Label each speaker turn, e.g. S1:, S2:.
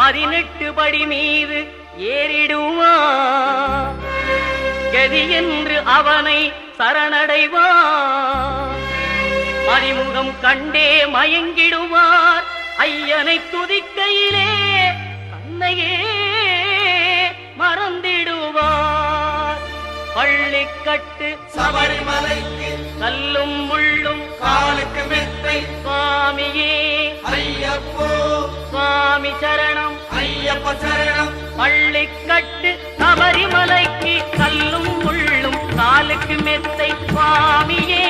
S1: 18 படி மீது ஏறிடுவார். கதி என்று அவனை சரணடைவார். அறிமுகம் கண்டே மயங்கிடுவார். ஐயனை துதிக்கையிலே தன்னையே மறந்திடுவார். பள்ளிக்கட்டு
S2: சபரிமலைக்கு
S1: கல்லும் முள்ளும்
S2: காலுக்கு மெத்தை
S1: சுவாமியே
S2: ஐயப்போ
S1: சுவாமி சரணம்
S2: ஐயப்ப சரணம்.
S1: பள்ளிக்கட்டு சபரிமலைக்கு கல்லும் முள்ளும் காலுக்கு மெத்தை சுவாமியே